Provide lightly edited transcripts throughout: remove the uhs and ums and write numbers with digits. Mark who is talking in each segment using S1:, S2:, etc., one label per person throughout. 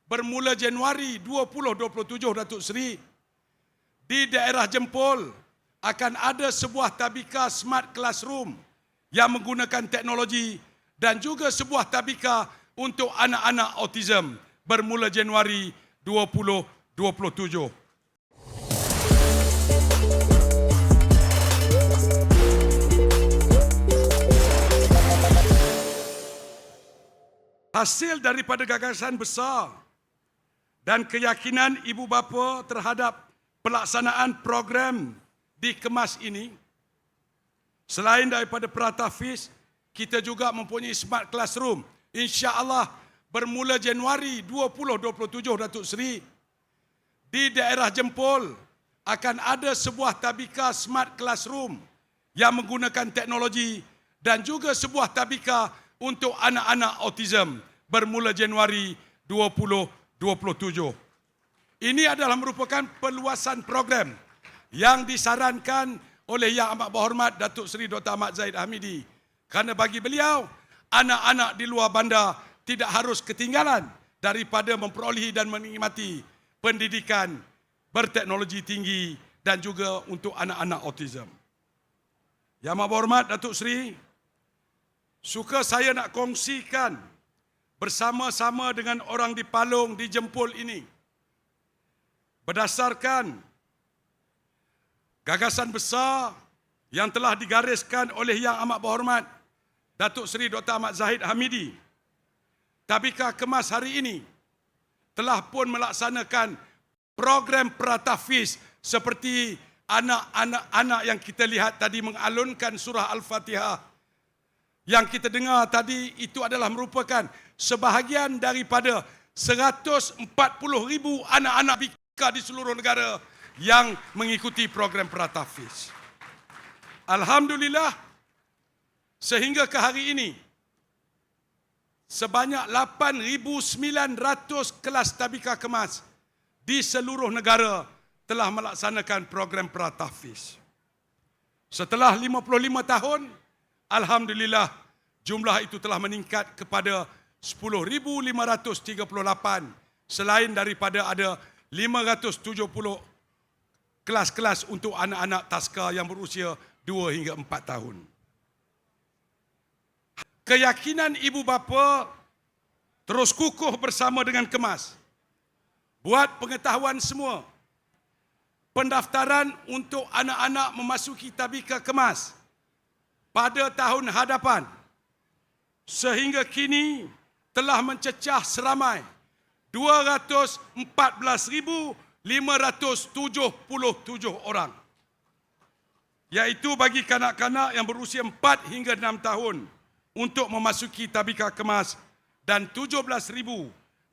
S1: bermula Januari 2027 Datuk Seri, di daerah Jempol akan ada sebuah tabika Smart Classroom yang menggunakan teknologi dan juga sebuah tabika untuk anak-anak autism bermula Januari 2027. Hasil daripada gagasan besar dan keyakinan ibu bapa terhadap pelaksanaan program di Kemas ini, selain daripada Pratafis, kita juga mempunyai Smart Classroom. InsyaAllah bermula Januari 2027 Datuk Seri, di daerah Jempol akan ada sebuah tabika Smart Classroom yang menggunakan teknologi dan juga sebuah tabika untuk anak-anak autism bermula Januari 2027. Ini adalah merupakan perluasan program yang disarankan oleh Yang Amat Berhormat Datuk Seri Dr. Ahmad Zahid Hamidi. Kerana bagi beliau, anak-anak di luar bandar tidak harus ketinggalan daripada memperolehi dan menikmati pendidikan berteknologi tinggi dan juga untuk anak-anak autism. Yang Amat Berhormat Datuk Seri, suka saya nak kongsikan bersama-sama dengan orang di Palong, di Jempol ini, berdasarkan gagasan besar yang telah digariskan oleh Yang Amat Berhormat Datuk Seri Dr. Ahmad Zahid Hamidi. Tabika Kemas hari ini telah pun melaksanakan program Pratafis seperti anak-anak yang kita lihat tadi mengalunkan surah Al-Fatihah. Yang kita dengar tadi itu adalah merupakan sebahagian daripada 140,000 anak-anak BIKA di seluruh negara yang mengikuti program Pratafis. Alhamdulillah, sehingga ke hari ini, sebanyak 8,900 kelas tabika kemas di seluruh negara telah melaksanakan program Pratafis. Setelah 55 tahun, alhamdulillah, jumlah itu telah meningkat kepada 10,538, selain daripada ada 570 kelas-kelas untuk anak-anak taska yang berusia 2 hingga 4 tahun. Keyakinan ibu bapa terus kukuh bersama dengan Kemas. Buat pengetahuan semua, pendaftaran untuk anak-anak memasuki tabika Kemas pada tahun hadapan sehingga kini telah mencecah seramai 214,577 orang, iaitu bagi kanak-kanak yang berusia 4 hingga 6 tahun untuk memasuki tabika kemas dan 17,688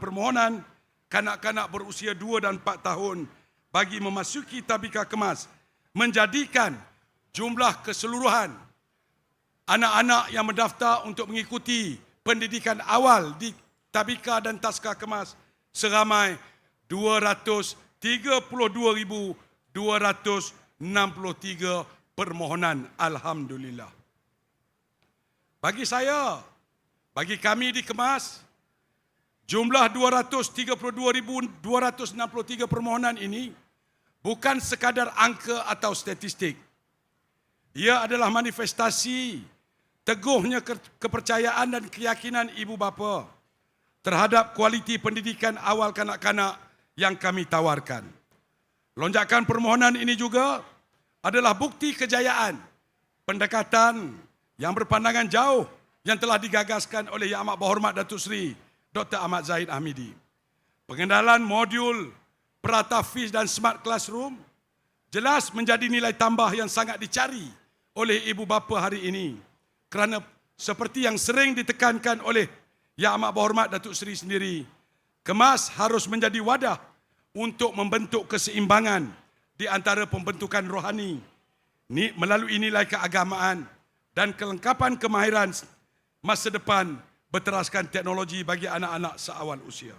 S1: permohonan kanak-kanak berusia 2 dan 4 tahun bagi memasuki tabika kemas, menjadikan jumlah keseluruhan anak-anak yang mendaftar untuk mengikuti pendidikan awal di tabika dan taska kemas seramai 232,263 permohonan. Alhamdulillah. Bagi saya, bagi kami di Kemas, jumlah 232,263 permohonan ini bukan sekadar angka atau statistik. Ia adalah manifestasi teguhnya kepercayaan dan keyakinan ibu bapa terhadap kualiti pendidikan awal kanak-kanak yang kami tawarkan. Lonjakan permohonan ini juga adalah bukti kejayaan pendekatan yang berpandangan jauh yang telah digagaskan oleh Yang Amat Berhormat Datuk Seri Dr. Ahmad Zahid Hamidi. Pengenalan modul Pratafis dan Smart Classroom jelas menjadi nilai tambah yang sangat dicari oleh ibu bapa hari ini, kerana seperti yang sering ditekankan oleh Yang Amat Berhormat Datuk Seri sendiri, Kemas harus menjadi wadah untuk membentuk keseimbangan di antara pembentukan rohani melalui nilai keagamaan dan kelengkapan kemahiran masa depan berteraskan teknologi bagi anak-anak seawal usia.